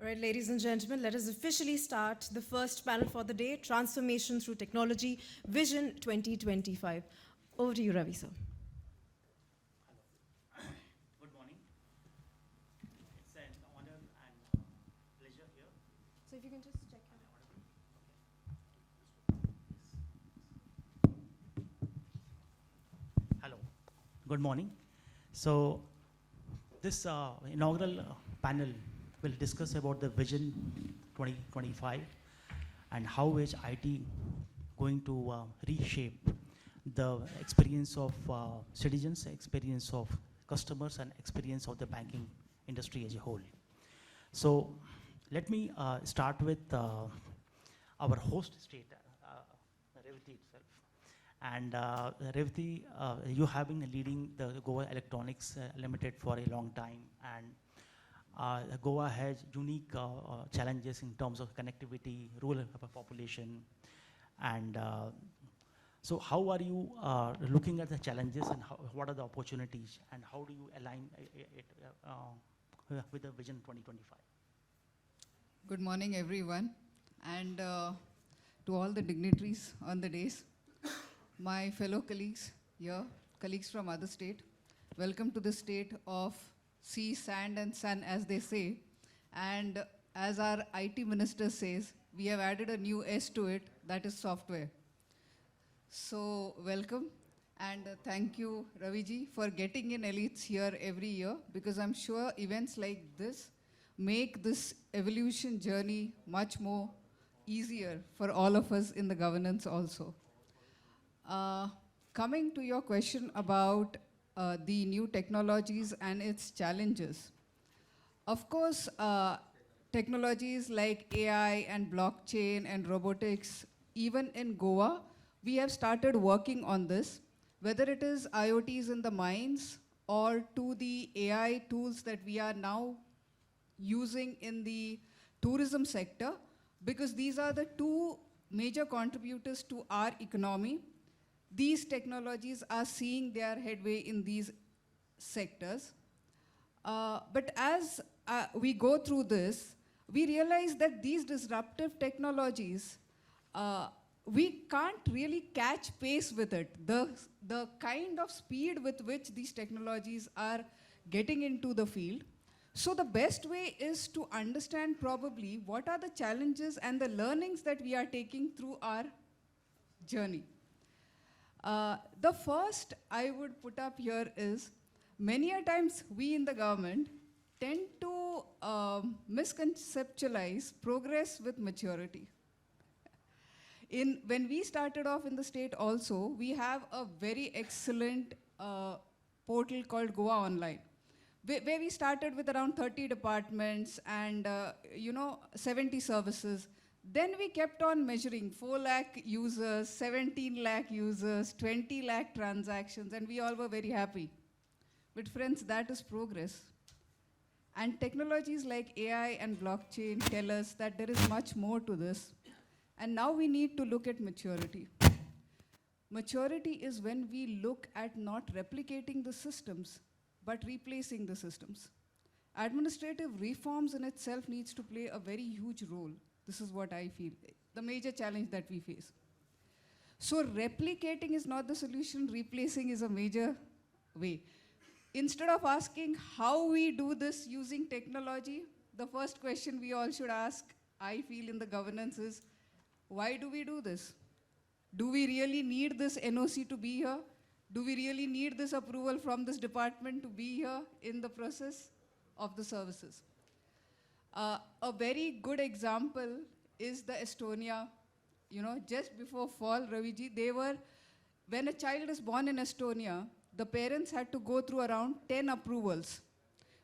right, ladies and gentlemen, let us officially start the first panel for the day, Transformation Through Technology, Vision 2025. Over to you, Ravi, sir. Good morning. It's an honor and pleasure here. So if you can just check. Hello. Good morning. So this inaugural panel will discuss about the Vision 2025 and how is IT going to reshape the experience of citizens, experience of customers, and experience of the banking industry as a whole. So let me start with our host state, Revathi itself. And Revathi, you have been leading the Goa Electronics Limited for a long time, and Goa has unique challenges in terms of connectivity, rural population, and so how are you looking at the challenges, and what are the opportunities, and how do you align it with the Vision 2025? Good morning, everyone, and to all the dignitaries on the days, my fellow colleagues here, colleagues from other state, welcome to the state of sea, sand, and sun, as they say. And as our IT minister says, we have added a new S to it, that is software. So welcome, and thank you, Raviji, for getting in Elets here every year, because I'm sure events like this make this evolution journey much more easier for all of us in the governance also. Coming to your question about the new technologies and its challenges. Of course, technologies like AI and blockchain and robotics, even in Goa, we have started working on this, whether it is IoTs in the mines or to the AI tools that we are now using in the tourism sector, because these are the two major contributors to our economy. These technologies are seeing their headway in these sectors. But as we go through this, we realize that these disruptive technologies, we can't really catch pace with it. The kind of speed with which these technologies are getting into the field. So the best way is to understand probably what are the challenges and the learnings that we are taking through our journey. The first I would put up here is, many a times we in the government tend to misconceptualize progress with maturity. When we started off in the state also, we have a very excellent portal called Goa Online, where we started with around 30 departments and 70 services. Then we kept on measuring 4 lakh users, 17 lakh users, 20 lakh transactions, and we all were very happy. But friends, that is progress. And technologies like AI and blockchain tell us that there is much more to this. And now we need to look at maturity. Maturity is when we look at not replicating the systems, but replacing the systems. Administrative reforms in itself needs to play a very huge role. This is what I feel, the major challenge that we face. So replicating is not the solution, replacing is a major way. Instead of asking how we do this using technology, the first question we all should ask, I feel, in the governance is, why do we do this? Do we really need this NOC to be here? Do we really need this approval from this department to be here in the process of the services? A very good example is the Estonia. Just before fall, Raviji, when a child is born in Estonia, the parents had to go through around 10 approvals,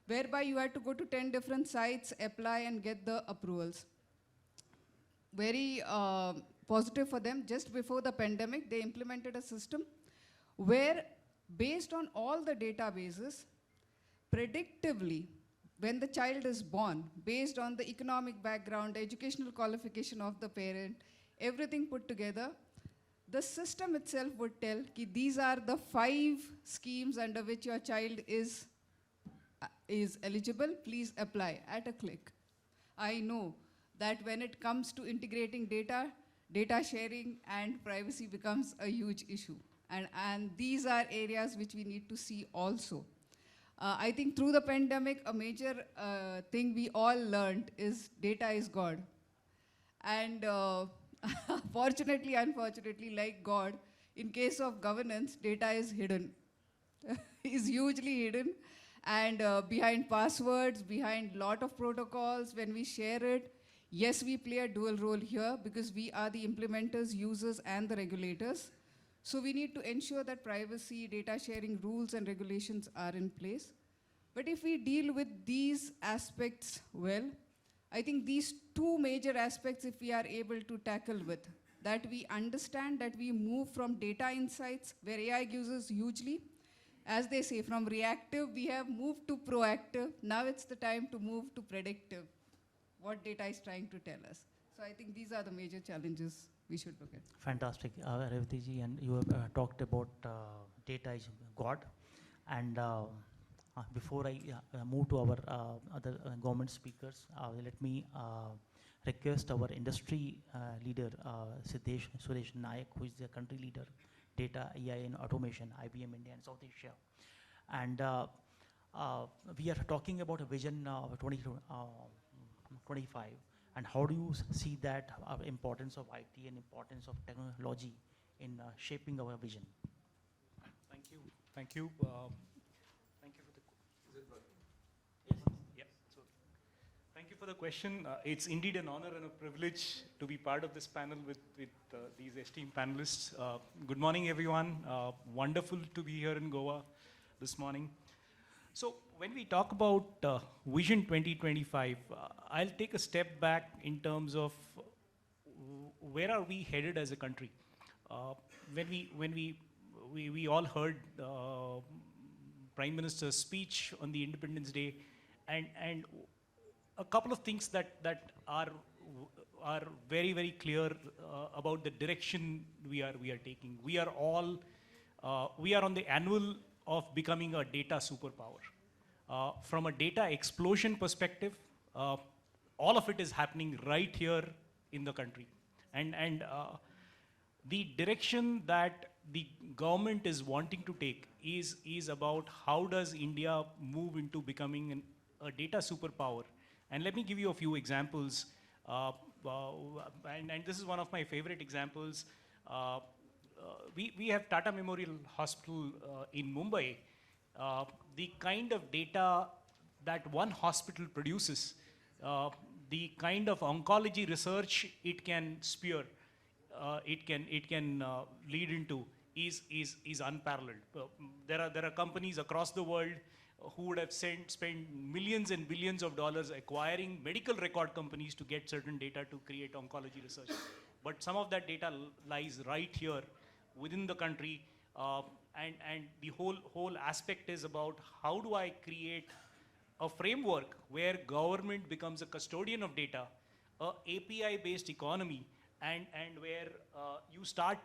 whereby you had to go to 10 different sites, apply and get the approvals. Very positive for them. Just before the pandemic, they implemented a system where, based on all the databases, predictively, when the child is born, based on the economic background, educational qualification of the parent, everything put together, the system itself would tell that these are the 5 schemes under which your child is eligible, please apply at a click. I know that when it comes to integrating data, data sharing and privacy becomes a huge issue. And these are areas which we need to see also. I think through the pandemic, a major thing we all learned is data is God. And fortunately, unfortunately, like God, in case of governance, data is hidden, is hugely hidden. And behind passwords, behind lot of protocols, when we share it, yes, we play a dual role here because we are the implementers, users, and the regulators. So we need to ensure that privacy, data sharing rules and regulations are in place. But if we deal with these aspects well, I think these two major aspects, if we are able to tackle with, that we understand that we move from data insights, where AI gives us hugely, as they say, from reactive, we have moved to proactive. Now it's the time to move to predictive, what data is trying to tell us. So I think these are the major challenges we should look at. Fantastic, Revathi ji, and you have talked about data is God. And before I move to our other government speakers, let me request our industry leader, Suresh Nayak, who is the country leader, data, AI, and automation, IBM India and South Asia. And we are talking about a vision of 2025. And how do you see that importance of IT and importance of technology in shaping our vision? Thank you. Thank you. Thank you for the. Is it working? Yes. Yeah. So, thank you for the question. It's indeed an honor and a privilege to be part of this panel with these esteemed panelists. Good morning, everyone. Wonderful to be here in Goa this morning. So when we talk about Vision 2025, I'll take a step back in terms of where are we headed as a country. When we all heard Prime Minister's speech on the Independence Day, and a couple of things that are very, very clear about the direction we are taking. We are all we are on the annual of becoming a data superpower. From a data explosion perspective, all of it is happening right here in the country. And the direction that the government is wanting to take is about how does India move into becoming a data superpower. And let me give you a few examples. And this is one of my favorite examples. We have Tata Memorial Hospital in Mumbai. The kind of data that one hospital produces, the kind of oncology research it can spear, it can lead into is unparalleled. There are companies across the world who would have spent millions and billions of dollars acquiring medical record companies to get certain data to create oncology research. But some of that data lies right here within the country, and the whole aspect is about how do I create a framework where government becomes a custodian of data, a API-based economy, and where you start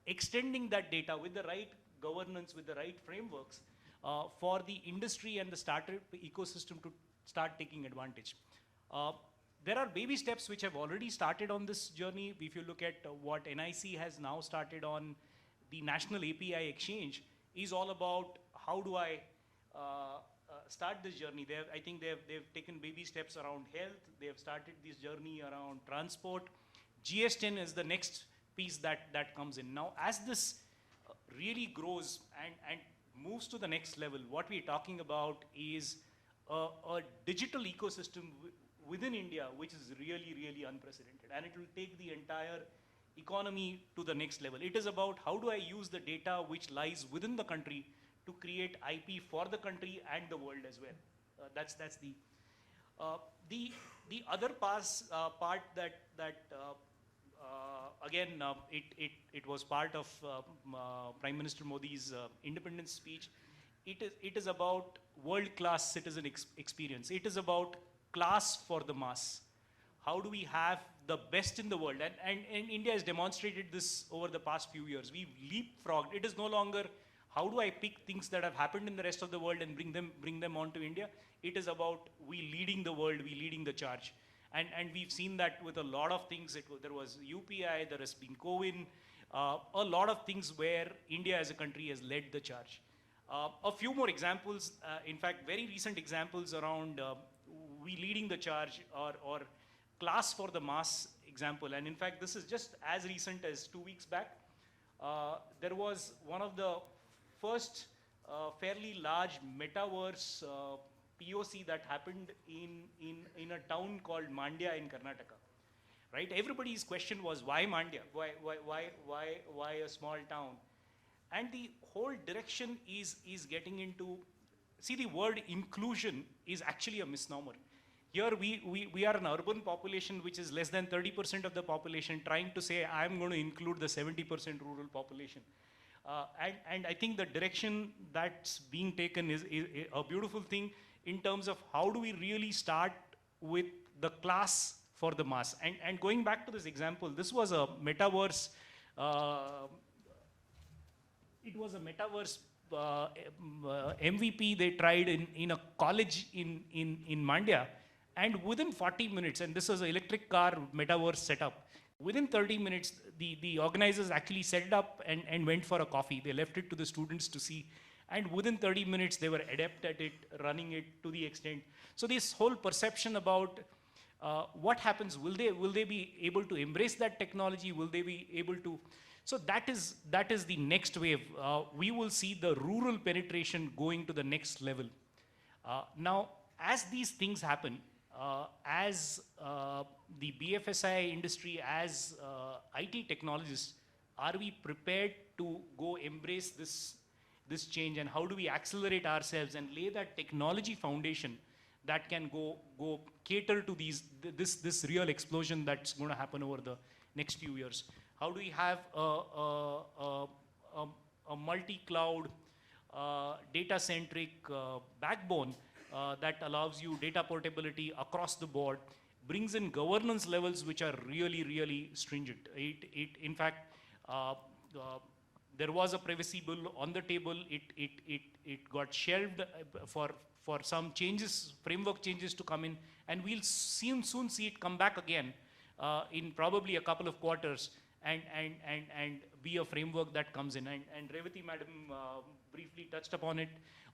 extending that data with the right governance, with the right frameworks for the industry and the startup ecosystem to start taking advantage. There are baby steps which have already started on this journey. If you look at what NIC has now started on, the National API Exchange is all about how do I start this journey. I think they've taken baby steps around health. They have started this journey around transport. GS10 is the next piece that comes in. Now, as this really grows and moves to the next level, what we're talking about is a digital ecosystem within India, which is really, really unprecedented. And it will take the entire economy to the next level. It is about how do I use the data which lies within the country to create IP for the country and the world as well. That's the other part that again it was part of Prime Minister Modi's independence speech. It is about world-class citizen experience. It is about class for the mass. How do we have the best in the world? And India has demonstrated this over the past few years. We've leapfrogged. It is no longer how do I pick things that have happened in the rest of the world and bring them onto India. It is about we leading the world, we leading the charge. And we've seen that with a lot of things. There was UPI, there has been CoWIN, a lot of things where India as a country has led the charge. A few more examples, in fact, very recent examples around we leading the charge or class for the mass example. And in fact, this is just as recent as 2 weeks back. There was one of the first fairly large metaverse POC that happened in a town called Mandya in Karnataka. Right? Everybody's question was, why Mandya? Why a small town? And the whole direction is getting into, see, the word inclusion is actually a misnomer. Here we are an urban population which is less than 30% of the population trying to say, I'm going to include the 70% rural population. And I think the direction that's being taken is a beautiful thing in terms of how do we really start with the class for the mass. And going back to this example, this was a metaverse, it was a metaverse MVP they tried in a college in Mandya. And within 40 minutes, and this was an electric car metaverse setup, within 30 minutes, the organizers actually set it up and went for a coffee. They left it to the students to see. And within 30 minutes, they were adept at it, running it to the extent. So this whole perception about what happens, will they be able to embrace that technology? Will they be able to? So that is the next wave. We will see the rural penetration going to the next level. Now, as these things happen, as the BFSI industry, as IT technologists, are we prepared to go embrace this change, and how do we accelerate ourselves and lay that technology foundation that can go cater to this real explosion that's going to happen over the next few years? How do we have a multi-cloud, data-centric backbone that allows you data portability across the board, brings in governance levels which are really, really stringent. In fact, there was a privacy bill on the table. It got shelved for some changes, framework changes to come in, and we'll soon see it come back again in probably a couple of quarters and be a framework that comes in. And Revathi madam briefly touched upon it,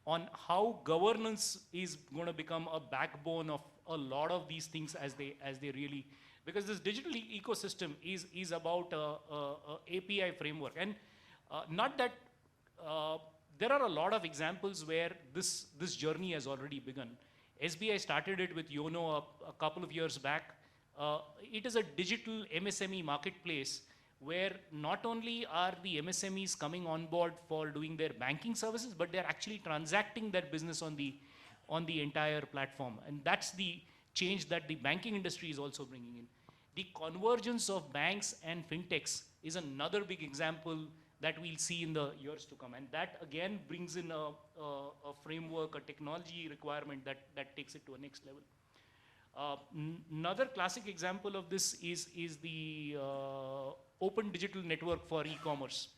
on how governance is going to become a backbone of a lot of these things as they really, because this digital ecosystem is about a API framework. And not that there are a lot of examples where this journey has already begun. SBI started it with Yono a couple of years back. It is a digital MSME marketplace where not only are the MSMEs coming on board for doing their banking services, but they're actually transacting their business on the entire platform. And that's the change that the banking industry is also bringing in. The convergence of banks and fintechs is another big example that we'll see in the years to come. And that again brings in a framework, a technology requirement that takes it to a next level. Another classic example of this is the Open Digital Network for e-commerce,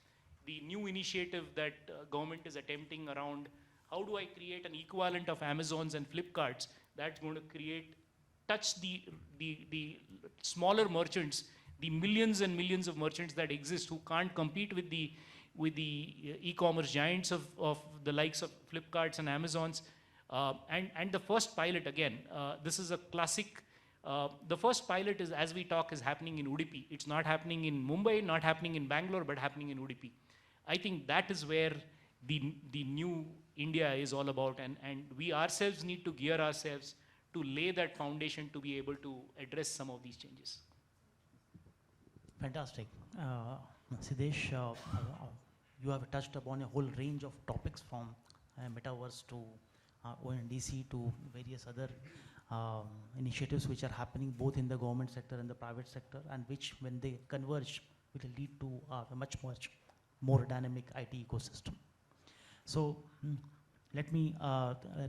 the new initiative that government is attempting around how do I create an equivalent of Amazons and Flipkarts that's going to touch the smaller merchants, the millions and millions of merchants that exist who can't compete with the e-commerce giants of the likes of Flipkarts and Amazons. And the first pilot, again, this is a classic. The first pilot is, as we talk, is happening in Udupi. It's not happening in Mumbai, not happening in Bangalore, but happening in Udupi. I think that is where the new India is all about, and we ourselves need to gear ourselves to lay that foundation to be able to address some of these changes. Fantastic. Siddesh, you have touched upon a whole range of topics from metaverse to ONDC to various other initiatives which are happening both in the government sector and the private sector, and which, when they converge, will lead to a much more dynamic IT ecosystem. So let me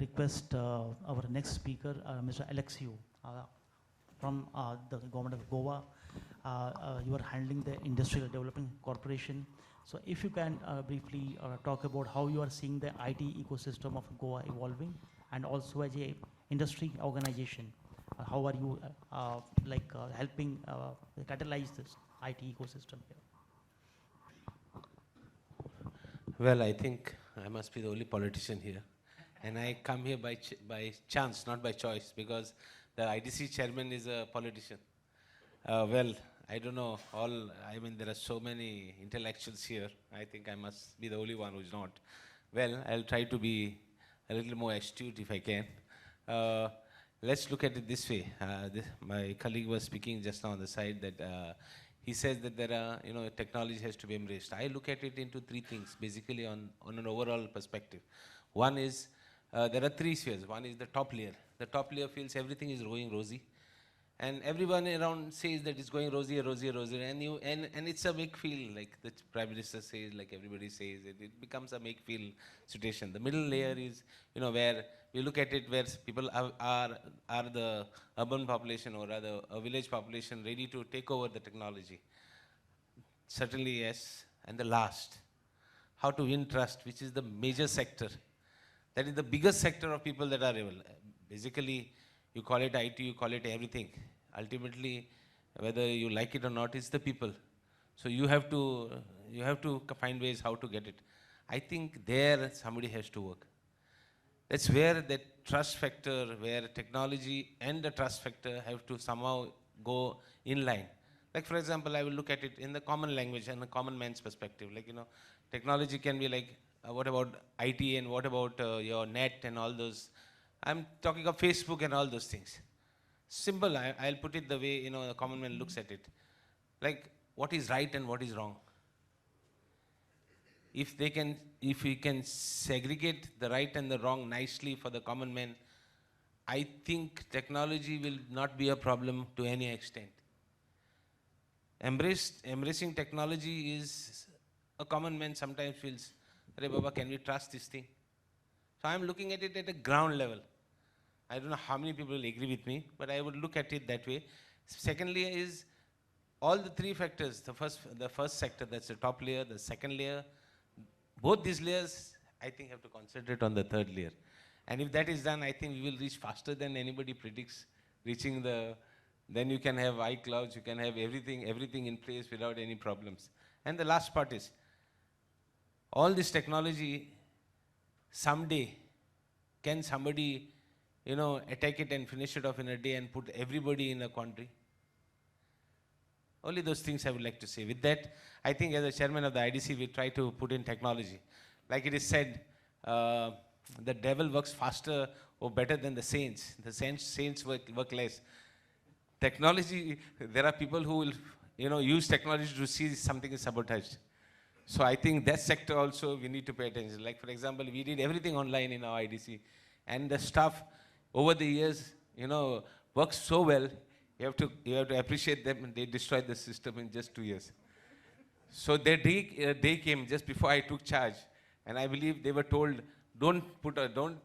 request our next speaker, Mr. Aleixo, from the government of Goa. You are handling the Industrial Development Corporation. So if you can briefly talk about how you are seeing the IT ecosystem of Goa evolving, and also as a industry organization, how are you helping catalyze this IT ecosystem here? Well, I think I must be the only politician here. And I come here by chance, not by choice, because the IDC chairman is a politician. Well, I don't know, there are so many intellectuals here. I think I must be the only one who's not. Well, I'll try to be a little more astute if I can. Let's look at it this way. My colleague was speaking just now on the side that he says that there are, technology has to be embraced. I look at it into three things, basically on an overall perspective. One is, there are three spheres. One is the top layer. The top layer feels everything is going rosy. And everyone around says that it's going rosy, rosy, rosy. And it's a make-feel, like the Prime Minister says, like everybody says. It becomes a make-feel situation. The middle layer is, where we look at it, where people are the urban population or rather a village population ready to take over the technology. Certainly, yes. And the last, how to win trust, which is the major sector. That is the biggest sector of people that are available. Basically, you call it IT, you call it everything. Ultimately, whether you like it or not, it's the people. So you have to find ways how to get it. I think there somebody has to work. That's where that trust factor, where technology and the trust factor have to somehow go in line. Like for example, I will look at it in the common language and the common man's perspective. Like, technology can be like, what about IT and what about your net and all those. I'm talking of Facebook and all those things. Simple, I'll put it the way, the common man looks at it. Like, what is right and what is wrong? If we can segregate the right and the wrong nicely for the common man, I think technology will not be a problem to any extent. Embracing technology is, a common man sometimes feels, Arey Baba, can we trust this thing? So I'm looking at it at a ground level. I don't know how many people will agree with me, but I would look at it that way. Secondly is, all the three factors, the first sector, that's the top layer, the second layer, both these layers, I think, have to concentrate on the third layer. And if that is done, I think we will reach faster than anybody predicts reaching then you can have iClouds, you can have everything in place without any problems. And the last part is, all this technology, someday, can somebody, attack it and finish it off in a day and put everybody in a quandary? Only those things I would like to say. With that, I think as a chairman of the IDC, we try to put in technology. Like it is said, the devil works faster or better than the saints. The saints work less. Technology, there are people who will, use technology to see something is sabotaged. So I think that sector also we need to pay attention. Like for example, we did everything online in our IDC, and the stuff over the years, works so well. You have to appreciate them. They destroyed the system in just 2 years. So their day came just before I took charge, and I believe they were told, don't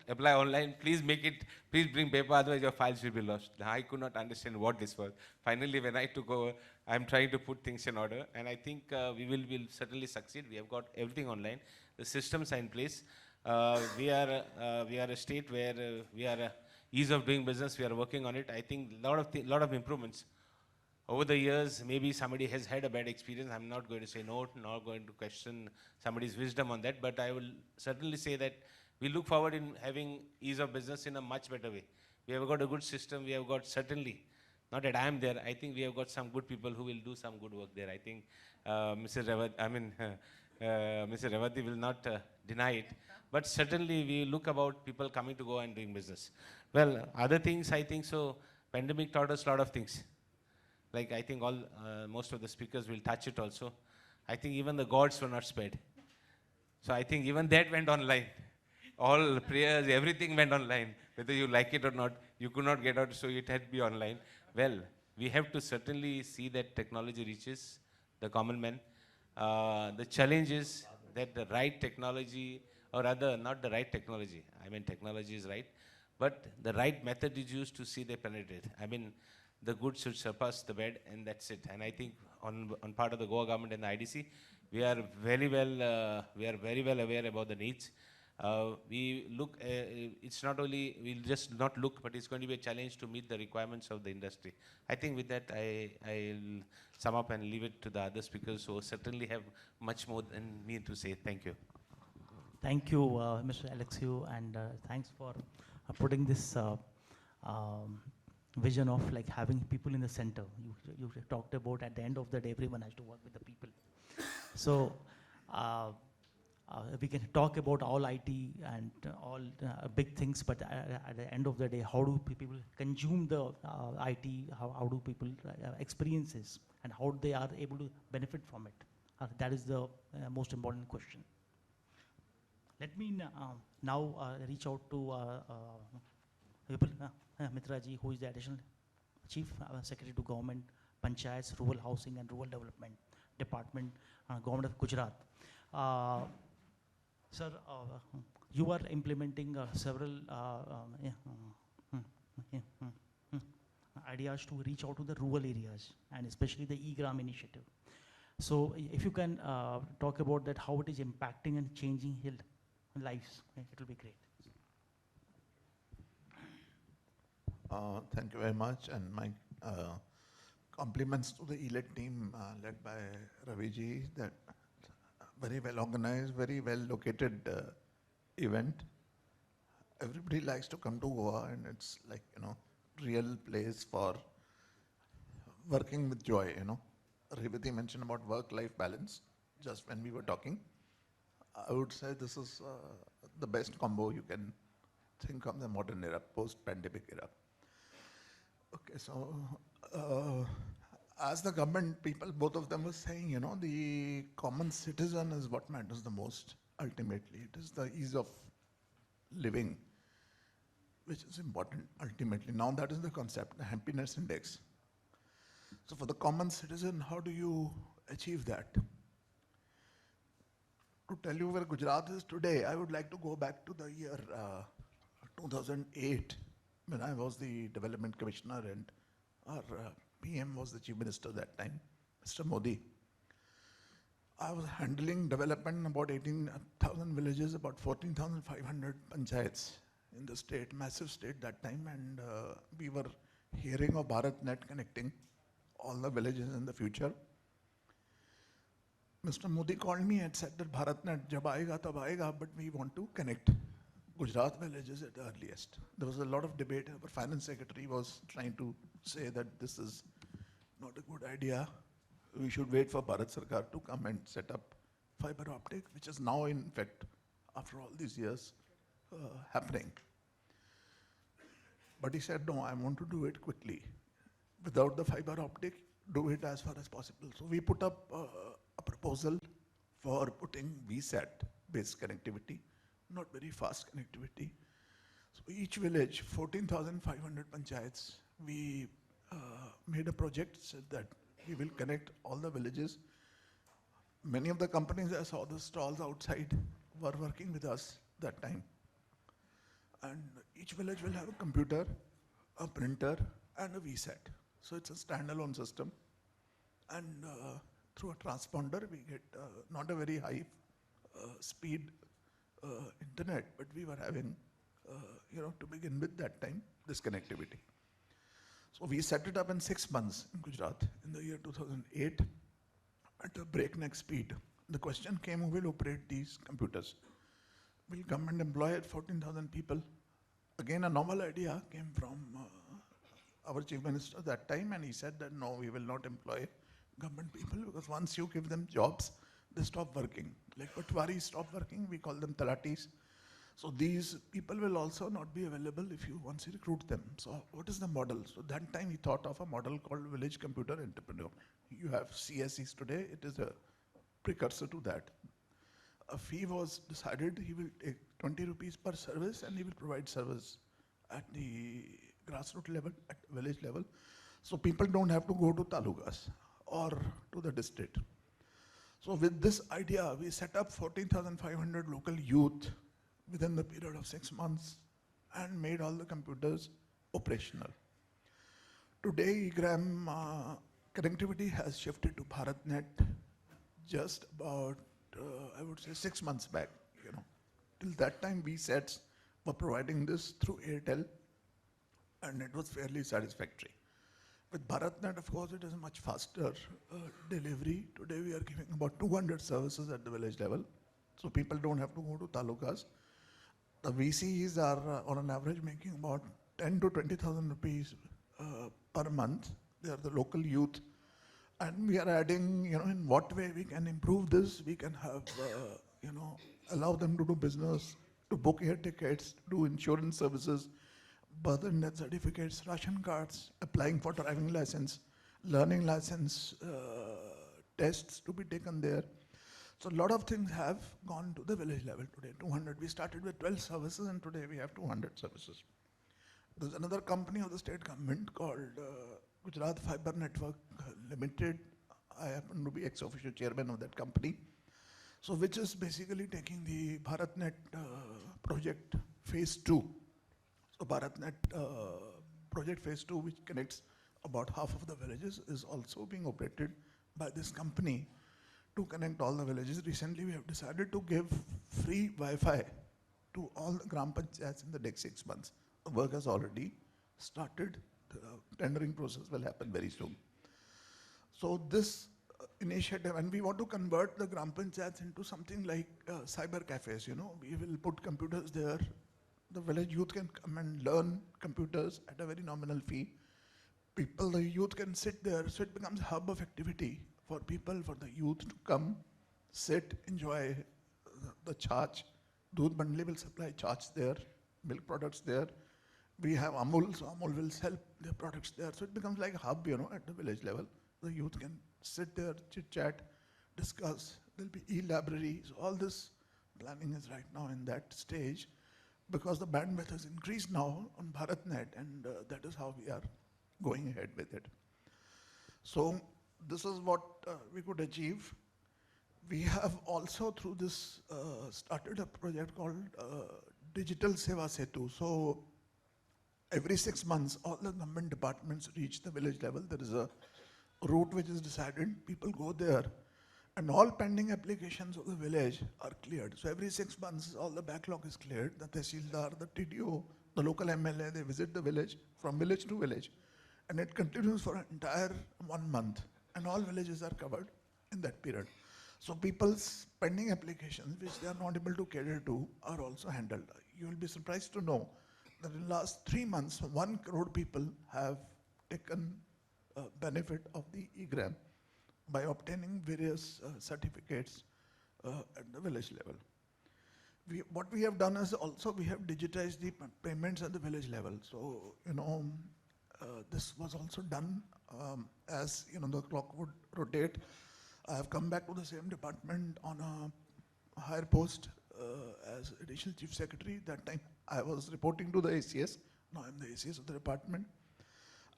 apply online. Please bring paper, otherwise your files will be lost. I could not understand what this was. Finally, when I took over, I'm trying to put things in order, and I think we will certainly succeed. We have got everything online. The systems are in place. We are a state where we are ease of doing business. We are working on it. I think lot of improvements. Over the years, maybe somebody has had a bad experience. I'm not going to say no, not going to question somebody's wisdom on that, but I will certainly say that we look forward in having ease of business in a much better way. We have got a good system. We have got certainly, not that I am there, I think we have got some good people who will do some good work there. I think Mr. Revathi will not deny it, but certainly we look about people coming to go and doing business. Well, other things, I think so, pandemic taught us a lot of things. Like I think most of the speakers will touch it also. I think even the gods were not spared. So I think even that went online. All prayers, everything went online. Whether you like it or not, you could not get out, so it had to be online. Well, we have to certainly see that technology reaches the common man. The challenge is that the right technology, or rather not the right technology, I mean technology is right, but the right method is used to see they penetrate. I mean, the good should surpass the bad, and that's it. And I think on part of the Goa government and the IDC, we are very well aware about the needs. We look, it's not only, we'll just not look, but it's going to be a challenge to meet the requirements of the industry. I think with that, I'll sum up and leave it to the other speakers who certainly have much more than me to say. Thank you. Thank you, Mr. Aleixo, and thanks for putting this vision of like having people in the center. You talked about at the end of the day, everyone has to work with the people. So we can talk about all IT and all big things, but at the end of the day, how do people consume the IT? How do people experience this, and how they are able to benefit from it? That is the most important question. Let me now reach out to Vipul, Mittra ji, who is the additional Chief Secretary to Government, Panchayats, Rural Housing and Rural Development Department, Government of Gujarat. Sir, you are implementing several ideas to reach out to the rural areas, and especially the e-gram initiative. So if you can talk about that, how it is impacting and changing lives, it will be great. Thank you very much, and my compliments to the Elets team led by Ravi ji. That very well organized, very well located event. Everybody likes to come to Goa, and it's like, real place for working with joy. Revathi mentioned about work-life balance just when we were talking. I would say this is the best combo you can think of the modern era, post-pandemic era. Okay, so as the government people, both of them were saying, the common citizen is what matters the most, ultimately. It is the ease of living, which is important, ultimately. Now that is the concept, the happiness index. So for the common citizen, how do you achieve that? To tell you where Gujarat is today, I would like to go back to the year 2008, when I was the Development Commissioner and our PM was the Chief Minister that time, Mr. Modi. I was handling development in about 18,000 villages, about 14,500 panchayats in the state, massive state that time, and we were hearing of BharatNet connecting all the villages in the future. Mr. Modi called me and said that BharatNet jab aayega tab aayega, but we want to connect Gujarat villages at the earliest. There was a lot of debate. Our finance secretary was trying to say that this is not a good idea. We should wait for Bharat Sarkar to come and set up fiber optic, which is now, in fact, after all these years, happening. But he said, no, I want to do it quickly. Without the fiber optic, do it as far as possible. So we put up a proposal for putting VSAT-based connectivity, not very fast connectivity. So each village, 14,500 panchayats, we made a project, said that we will connect all the villages. Many of the companies I saw the stalls outside were working with us that time. And each village will have a computer, a printer, and a VSAT. So it's a standalone system. And through a transponder, we get not a very high speed internet, but we were having, to begin with that time, this connectivity. So we set it up in 6 months in Gujarat in the year 2008 at a breakneck speed. The question came, who will operate these computers? Will government employ 14,000 people? Again, a novel idea came from our chief minister that time, and he said that no, we will not employ government people, because once you give them jobs, they stop working. Like Patwari stopped working, we call them talatis. So these people will also not be available if you once you recruit them. So what is the model? So that time he thought of a model called Village Computer Entrepreneur. You have CSEs today, it is a precursor to that. A fee was decided, he will take 20 rupees per service, and he will provide service at the grassroots level, at village level. So people don't have to go to talukas or to the district. So with this idea, we set up 14,500 local youth within the period of 6 months and made all the computers operational. Today, eGram connectivity has shifted to BharatNet just about, I would say, 6 months back. Till that time, VSATs were providing this through Airtel, and it was fairly satisfactory. With BharatNet, of course, it is a much faster delivery. Today, we are giving about 200 services at the village level, so people don't have to go to talukas. The VCs are, on an average, making about 10 to 20,000 rupees per month. They are the local youth. And we are adding, in what way we can improve this. We can have, allow them to do business, to book air tickets, do insurance services, birth and death certificates, ration cards, applying for driving license, learning license, tests to be taken there. So a lot of things have gone to the village level today, 200. We started with 12 services and today we have 200 services. There's another company of the state government called Gujarat Fiber Network Limited. I happen to be ex-officio chairman of that company. So which is basically taking the BharatNet project phase 2. So BharatNet project phase 2, which connects about half of the villages, is also being operated by this company to connect all the villages. Recently, we have decided to give free Wi-Fi to all the Gram Panchayats in the next 6 months. The work has already started. The tendering process will happen very soon. So this initiative, and we want to convert the Gram Panchayats into something like cyber cafes, We will put computers there. The village youth can come and learn computers at a very nominal fee. The youth can sit there, so it becomes a hub of activity for people, for the youth to come, sit, enjoy the charge. Doodh Bandli will supply charge there, milk products there. We have Amul, so Amul will sell their products there. So it becomes like a hub, at the village level. The youth can sit there, chit-chat, discuss. There'll be e-library. So all this planning is right now in that stage because the bandwidth has increased now on BharatNet, and that is how we are going ahead with it. So this is what we could achieve. We have also, through this, started a project called Digital Seva Setu. So every 6 months, all the government departments reach the village level. There is a route which is decided. People go there, and all pending applications of the village are cleared. So every 6 months, all the backlog is cleared. The Tehsildar, the TDO, the local MLA, they visit the village from village to village. And it continues for an entire 1 month. And all villages are covered in that period. So people's pending applications, which they are not able to cater to, are also handled. You will be surprised to know that in the last 3 months, 1 crore people have taken benefit of the e-gram by obtaining various certificates at the village level. What we have done is also we have digitized the payments at the village level. So, this was also done as, the clock would rotate. I have come back to the same department on a higher post as Additional Chief Secretary. That time I was reporting to the ACS. Now I'm the ACS of the department.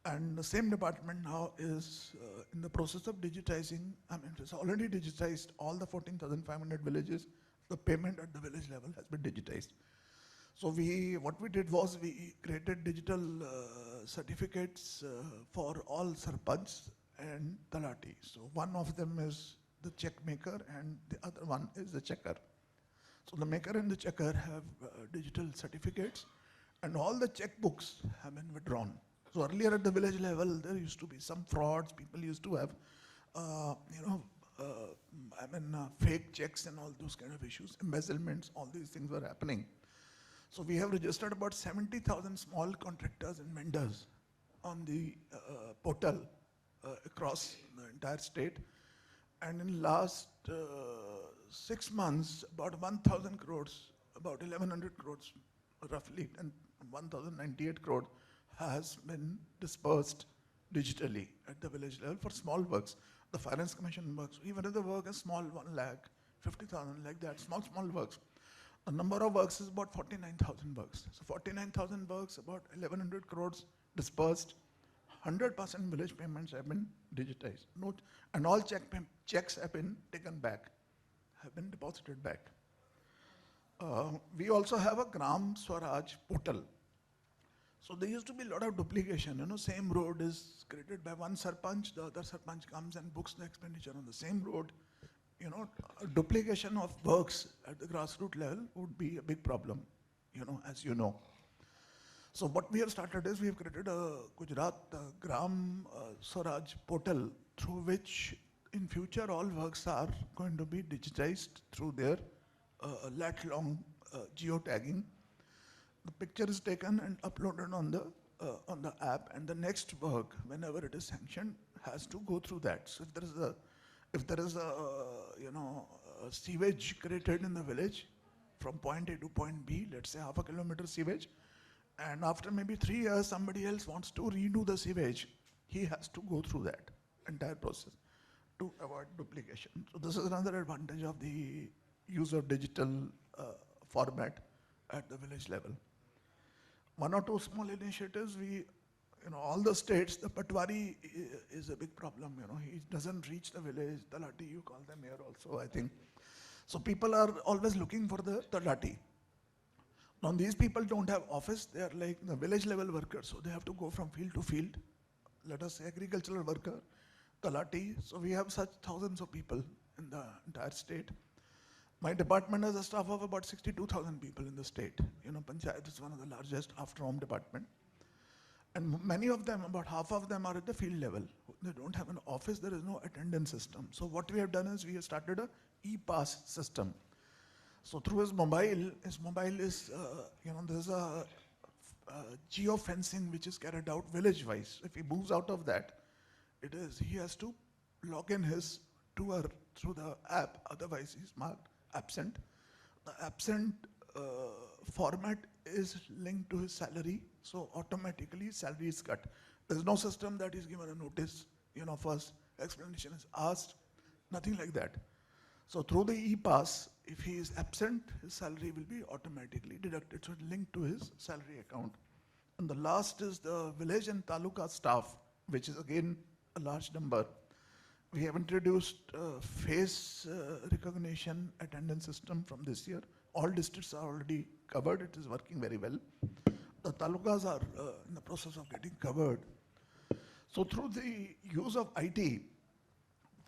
And the same department now is in the process of digitizing. It's already digitized all the 14,500 villages. The payment at the village level has been digitized. So what we did was we created digital certificates for all sarpanch and talati. So one of them is the check maker and the other one is the checker. So the maker and the checker have digital certificates, and all the checkbooks have been withdrawn. So earlier at the village level, there used to be some frauds. People used to have, fake checks and all those kind of issues, embezzlements, all these things were happening. So we have registered about 70,000 small contractors and vendors on the portal across the entire state. And in last 6 months, about 1,000 crores, about 1,100 crores roughly, and 1,098 crore has been dispersed digitally at the village level for small works. The Finance Commission works, even if the work is small, 1 lakh, 50,000, like that, small works. The number of works is about 49,000 works. So 49,000 works, about 1,100 crores dispersed. 100% village payments have been digitized. And all checks have been taken back, have been deposited back. We also have a Gram Swaraj portal. So there used to be a lot of duplication. Same road is created by one sarpanch, the other sarpanch comes and books the expenditure on the same road. duplication of works at the grassroots level would be a big problem, as you know. So what we have started is we have created a Gujarat Gram Swaraj portal through which in future all works are going to be digitized through their lat-long geotagging. The picture is taken and uploaded on the app, and the next work, whenever it is sanctioned, has to go through that. So if there is a sewage created in the village from point A to point B, let's say half a kilometer sewage, and after maybe 3 years somebody else wants to redo the sewage, he has to go through that entire process to avoid duplication. So this is another advantage of the use of digital format at the village level. One or two small initiatives, all the states, the Patwari is a big problem, he doesn't reach the village, Talati, you call them here also, I think. So people are always looking for the Talati. Now these people don't have office, they are like the village level workers, so they have to go from field to field. Let us say agricultural worker, Talati, so we have such thousands of people in the entire state. My department has a staff of about 62,000 people in the state. Panchayats is one of the largest after home department. And many of them, about half of them are at the field level. They don't have an office, there is no attendance system. So what we have done is we have started a e-pass system. So through his mobile is, there's a geo-fencing which is carried out village-wise. If he moves out of that, he has to log in his tour through the app, otherwise he's marked absent. The absent format is linked to his salary, so automatically salary is cut. There's no system that is given a notice, first explanation is asked, nothing like that. So through the e-pass, if he is absent, his salary will be automatically deducted, so it's linked to his salary account. And the last is the village and taluka staff, which is again a large number. We have introduced face recognition attendance system from this year. All districts are already covered, it is working very well. The talukas are in the process of getting covered. So through the use of IT,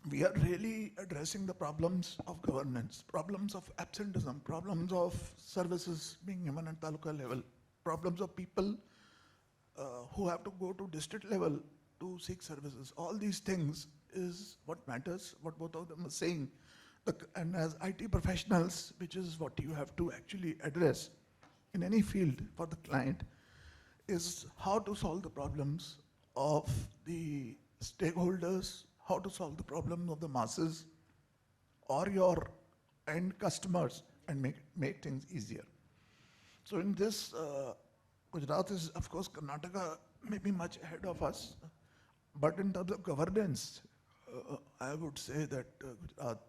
we are really addressing the problems of governance, problems of absenteeism, problems of services being given at taluka level, problems of people who have to go to district level to seek services. All these things is what matters, what both of them are saying. And as IT professionals, which is what you have to actually address in any field for the client, is how to solve the problems of the stakeholders, how to solve the problem of the masses or your end customers and make things easier. So in this, Gujarat is, of course, Karnataka may be much ahead of us, but in terms of governance, I would say that Gujarat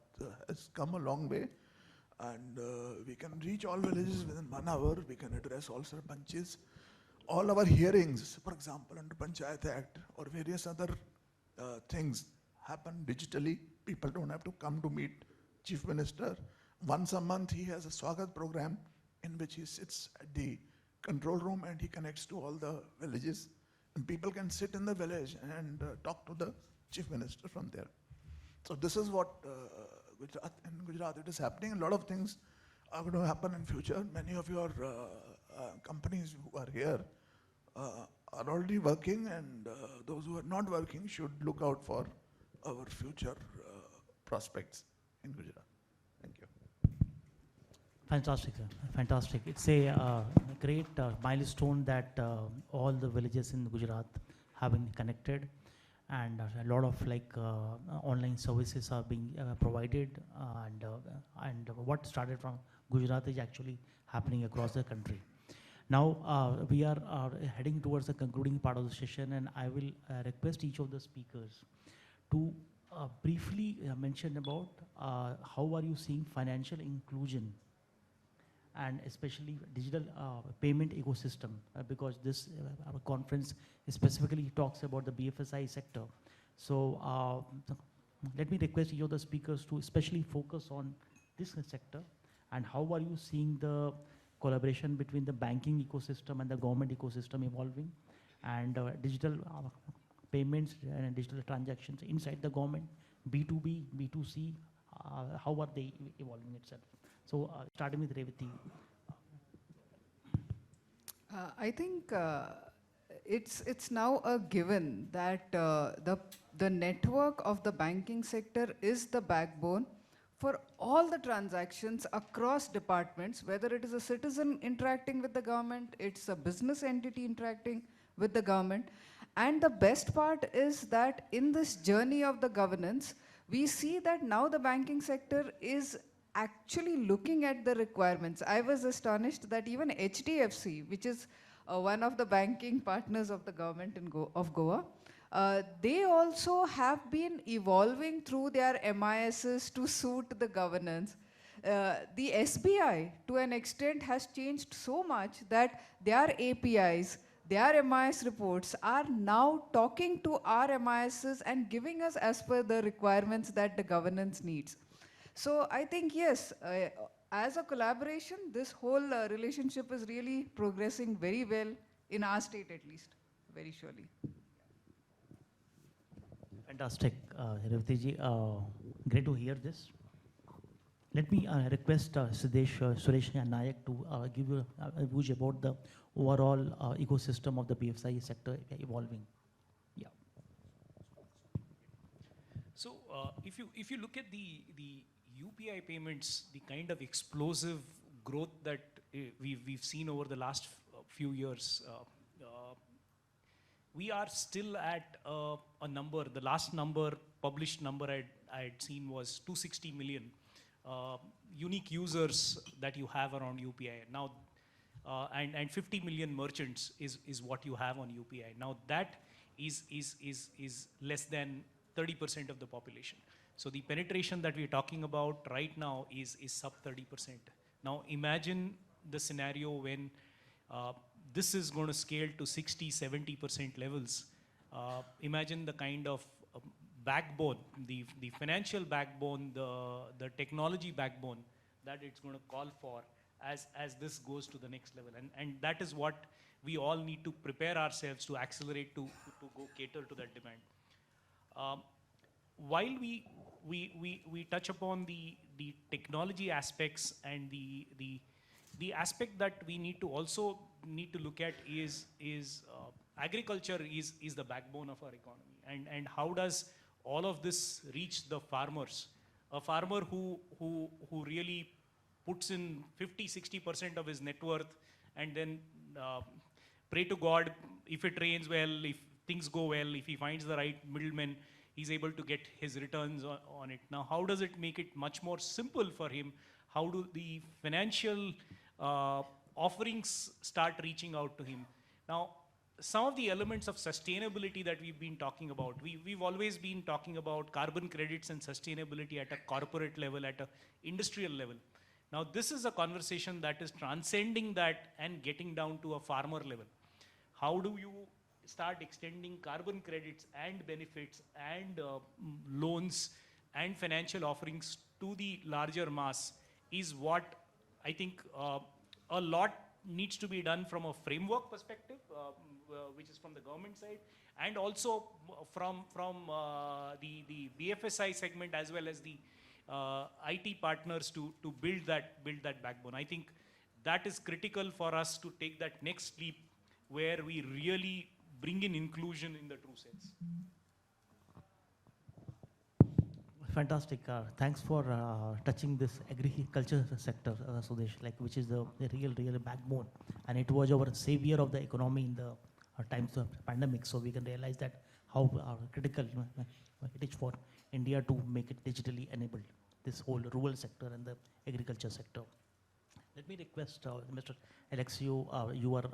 has come a long way, and we can reach all villages within 1 hour, we can address all sarpanches. All our hearings, for example, under Panchayat Act or various other things happen digitally. People don't have to come to meet Chief Minister. Once a month, he has a Swagat program in which he sits at the control room and he connects to all the villages. And people can sit in the village and talk to the Chief Minister from there. So this is what in Gujarat it is happening. A lot of things are going to happen in future. Many of your companies who are here are already working, and those who are not working should look out for our future prospects in Gujarat. Thank you. Fantastic, sir. Fantastic. It's a great milestone that all the villages in Gujarat have been connected, and a lot of online services are being provided, and what started from Gujarat is actually happening across the country. Now we are heading towards the concluding part of the session, and I will request each of the speakers to briefly mention about how are you seeing financial inclusion and especially digital payment ecosystem, because this our conference specifically talks about the BFSI sector. So let me request each of the speakers to especially focus on this sector, and how are you seeing the collaboration between the banking ecosystem and the government ecosystem evolving, and digital payments and digital transactions inside the government, B2B, B2C, how are they evolving itself? So starting with Revathi. I think it's now a given that the network of the banking sector is the backbone for all the transactions across departments, whether it is a citizen interacting with the government, it's a business entity interacting with the government. And the best part is that in this journey of the governance, we see that now the banking sector is actually looking at the requirements. I was astonished that even HDFC, which is one of the banking partners of the government of Goa, they also have been evolving through their MISs to suit the governance. The SBI, to an extent, has changed so much that their APIs, their MIS reports are now talking to our MISs and giving us as per the requirements that the governance needs. So I think, yes, as a collaboration, this whole relationship is really progressing very well in our state at least, very surely. Fantastic, Revathi ji. Great to hear this. Let me request Suresh Nayak to give you a view about the overall ecosystem of the BFSI sector evolving. Yeah. So if you look at the UPI payments, the kind of explosive growth that we've seen over the last few years, we are still at a number. The last number, published number I had seen was 260 million unique users that you have around UPI now, and 50 million merchants is what you have on UPI. Now that is less than 30% of the population. So the penetration that we're talking about right now is sub 30%. Now imagine the scenario when this is going to scale to 60, 70% levels. Imagine the kind of backbone, the financial backbone, the technology backbone that it's going to call for as this goes to the next level. And that is what we all need to prepare ourselves to accelerate to go cater to that demand. While we touch upon the technology aspects and the aspect that we need to also look at is agriculture is the backbone of our economy, and how does all of this reach the farmers? A farmer who really puts in 50-60% of his net worth and then pray to God if it rains well, if things go well, if he finds the right middleman, he's able to get his returns on it. Now, how does it make it much more simple for him? How do the financial offerings start reaching out to him? Now, some of the elements of sustainability that we've been talking about, we've always been talking about carbon credits and sustainability at a corporate level, at an industrial level. Now, this is a conversation that is transcending that and getting down to a farmer level. How do you start extending carbon credits and benefits and loans and financial offerings to the larger mass is what I think a lot needs to be done from a framework perspective, which is from the government side, and also from the BFSI segment as well as the IT partners to build that backbone. I think that is critical for us to take that next leap where we really bring in inclusion in the true sense. Fantastic. Thanks for touching this agriculture sector, Sudesh, which is the real backbone. And it was our savior of the economy in the times of pandemic. So we can realize that how critical it is for India to make it digitally enabled, this whole rural sector and the agriculture sector. Let me request Mr. Aleixo, you are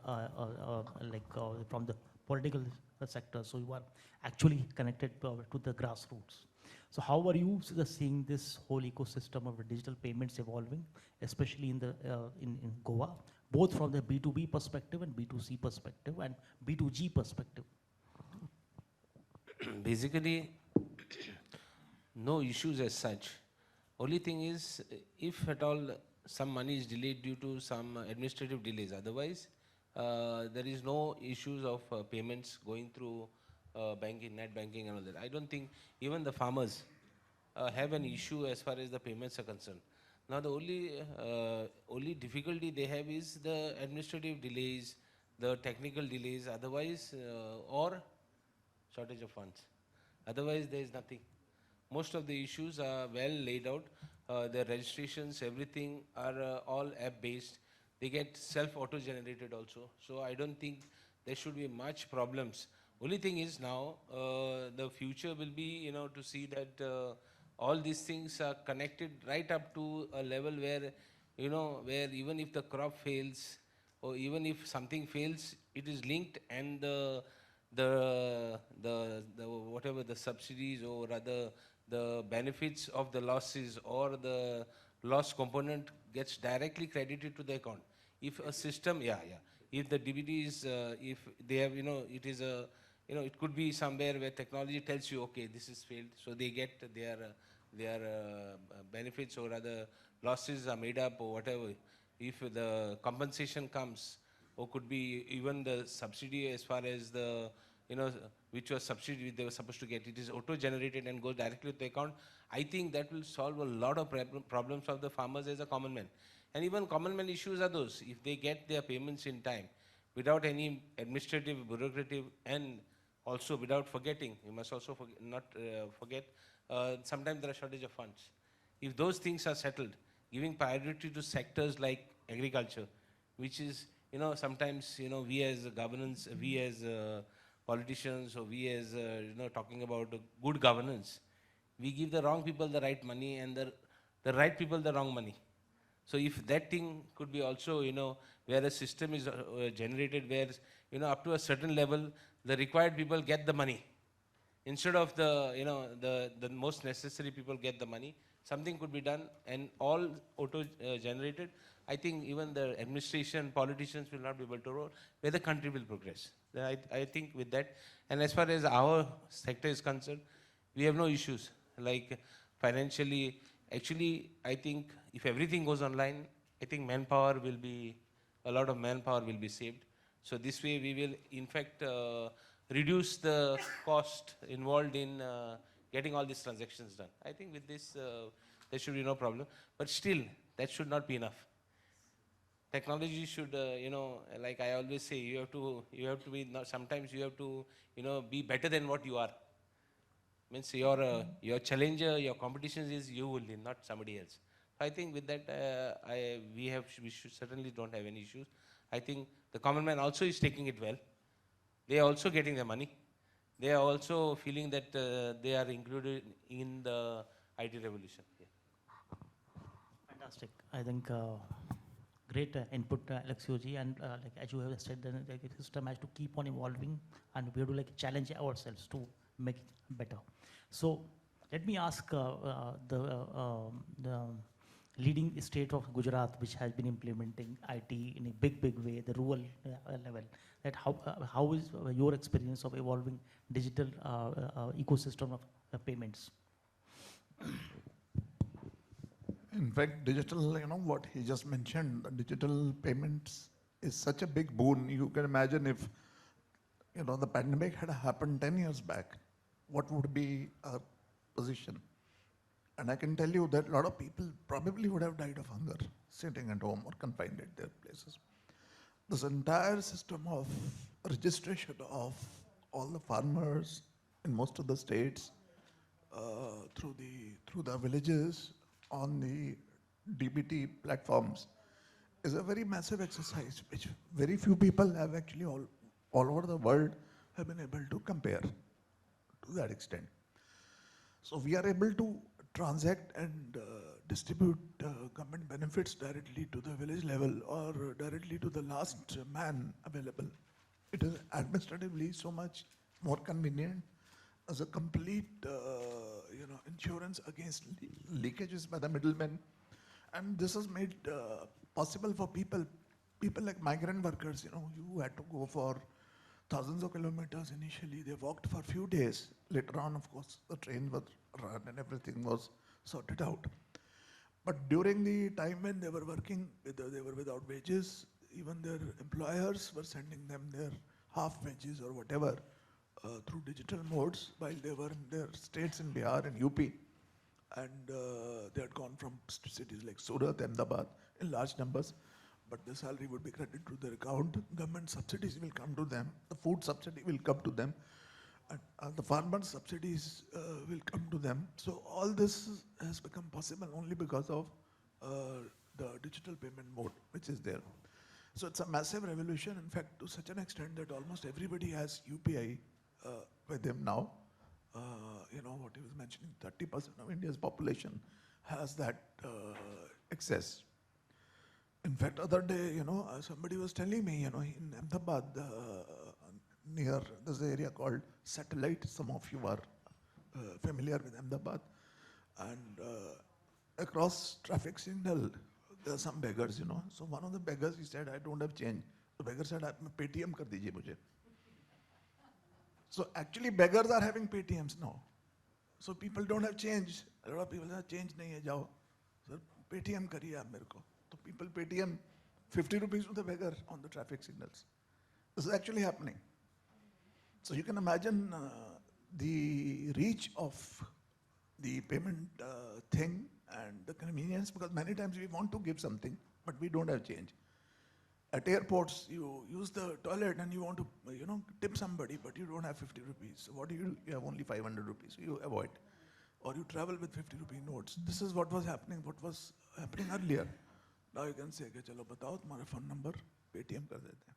from the political sector, so you are actually connected to the grassroots. So how are you seeing this whole ecosystem of digital payments evolving, especially in Goa, both from the B2B perspective and B2C perspective and B2G perspective? Basically, no issues as such. Only thing is, if at all some money is delayed due to some administrative delays, otherwise there is no issues of payments going through banking, net banking and all that. I don't think even the farmers have an issue as far as the payments are concerned. Now the only difficulty they have is the administrative delays, the technical delays, otherwise, or shortage of funds. Otherwise, there is nothing. Most of the issues are well laid out. The registrations, everything are all app-based. They get self-auto-generated also. So I don't think there should be much problems. Only thing is now, the future will be, to see that all these things are connected right up to a level where, where even if the crop fails, or even if something fails, it is linked, and the whatever the subsidies, or rather the benefits of the losses or the loss component gets directly credited to the account. If a system, if the DBT is, if they have, it is a, it could be somewhere where technology tells you, okay, this is failed, so they get their benefits, or rather losses are made up, or whatever. If the compensation comes, or could be even the subsidy, as far as the, which was subsidy they were supposed to get, it is auto-generated and goes directly to the account. I think that will solve a lot of problems of the farmers as a common man. And even common man issues are those, if they get their payments in time, without any administrative, bureaucratic, and also without forgetting, you must also not forget, sometimes there are shortage of funds. If those things are settled, giving priority to sectors like agriculture, which is, sometimes, we as governance, we as politicians, or we as, talking about good governance, we give the wrong people the right money, and the right people the wrong money. So if that thing could be also, where a system is generated, where, up to a certain level, the required people get the money, instead of the, the most necessary people get the money, something could be done, and all auto-generated. I think even the administration, politicians will not be able to roll, where the country will progress. I think with that, and as far as our sector is concerned, we have no issues. Like financially, actually, I think if everything goes online, I think manpower will be, a lot of manpower will be saved. So this way we will, in fact, reduce the cost involved in getting all these transactions done. I think with this, there should be no problem. But still, that should not be enough. Technology should, like I always say, you have to be, sometimes you have to, be better than what you are. Means your challenger, your competition is you only, not somebody else. So I think with that, we should certainly don't have any issues. I think the common man also is taking it well. They are also getting their money. They are also feeling that they are included in the IT revolution. Yeah. Fantastic. I think great input, Aleixo ji, and like as you have said, the system has to keep on evolving, and we have to challenge ourselves to make it better. So let me ask the leading state of Gujarat, which has been implementing IT in a big way, the rural level, that how is your experience of evolving digital ecosystem of payments? In fact, digital, what he just mentioned, the digital payments is such a big boon. You can imagine if, the pandemic had happened 10 years back, what would be our position? And I can tell you that a lot of people probably would have died of hunger, sitting at home or confined at their places. This entire system of registration of all the farmers in most of the states through the villages on the DBT platforms is a very massive exercise, which very few people have actually all over the world have been able to compare to that extent. So we are able to transact and distribute government benefits directly to the village level or directly to the last man available. It is administratively so much more convenient as a complete insurance against leakages by the middlemen. And this has made possible for people like migrant workers, who had to go for thousands of kilometers initially. They walked for a few days. Later on, of course, the train was run and everything was sorted out. But during the time when they were working, they were without wages, even their employers were sending them their half wages or whatever through digital modes while they were in their states in Bihar and UP. and they had gone from cities like Surat, Ahmedabad in large numbers, but the salary would be credited to their account. Government subsidies will come to them. The food subsidy will come to them. And the farmer subsidies will come to them. So all this has become possible only because of the digital payment mode, which is there. So it's a massive revolution, in fact, to such an extent that almost everybody has UPI with them now. What he was mentioning, 30% of India's population has that access. In fact, other day, somebody was telling me, in Ahmedabad, near this area called Satellite, some of you are familiar with Ahmedabad, and across traffic signal, there are some beggars, So one of the beggars, he said, I don't have change. The beggar said, "Aap Paytm kar dijiye mujhe." So actually beggars are having Paytms now. So people don't have change. A lot of people say, change nahi hai, jao. Sir, Paytm kariye aap mere ko. So people Paytm 50 rupees to the beggar on the traffic signals. This is actually happening. So you can imagine the reach of the payment thing and the convenience, because many times we want to give something, but we don't have change. At airports, you use the toilet and you want to, tip somebody, but you don't have 50 rupees. So what do? You have only 500 rupees, so you avoid. Or you travel with 50 rupee notes. This is what was happening earlier. Now you can say, chalo batao, tumhara phone number, Paytm kar dete hain.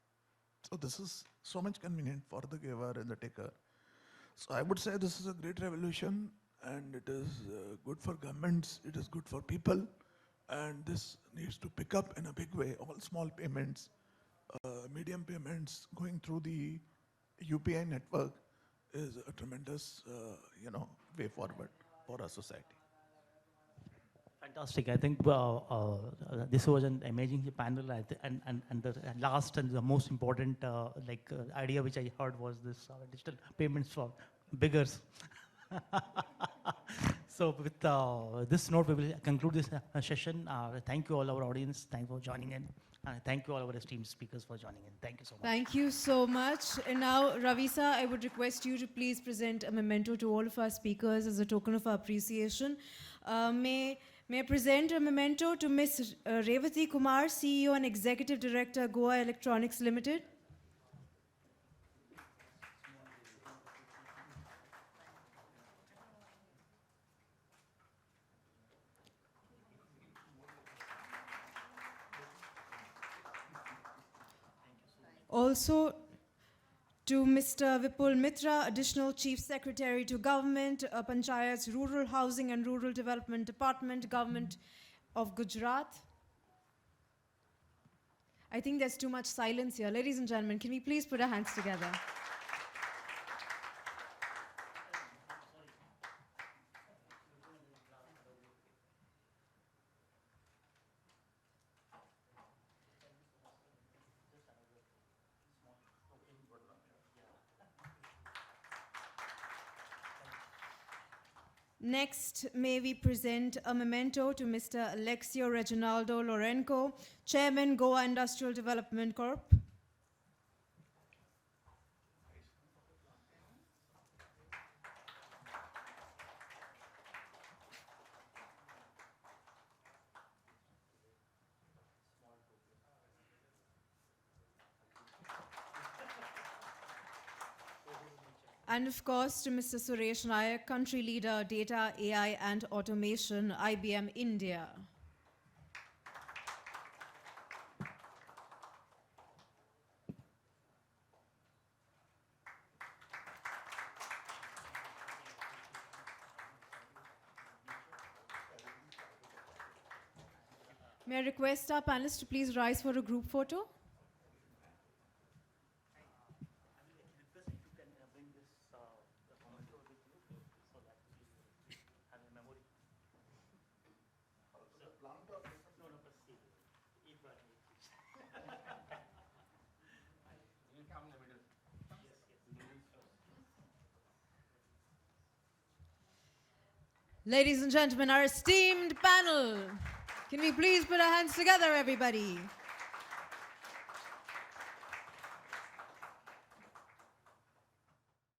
So this is so much convenient for the giver and the taker. So I would say this is a great revolution, and it is good for governments, it is good for people, and this needs to pick up in a big way. All small payments, medium payments going through the UPI network is a tremendous, way forward for our society. Fantastic. I think this was an amazing panel. And the last and the most important idea which I heard was this digital payments for beggars. So with this note, we will conclude this session. Thank you all our audience. Thank you for joining in. Thank you all our esteemed speakers for joining in. Thank you so much. Thank you so much. And now, Ravi sir, I would request you to please present a memento to all of our speakers as a token of our appreciation. May I present a memento to Ms. Revathi Kumar, CEO and Executive Director, Goa Electronics Limited. Also to Mr. Vipul Mittra, Additional Chief Secretary to Government, Panchayats, Rural Housing and Rural Development Department, Government of Gujarat. I think there's too much silence here. Ladies and gentlemen, can we please put our hands together? Next, may we present a memento to Mr. Aleixo Reginaldo Lourenco, Chairman, Goa Industrial Development Corp. And of course, to Mr. Suresh Nayak, Country Leader, Data, AI and Automation, IBM India. May I request our panelists to please rise for a group photo? Ladies and gentlemen, our esteemed panel, can we please put our hands together, everybody?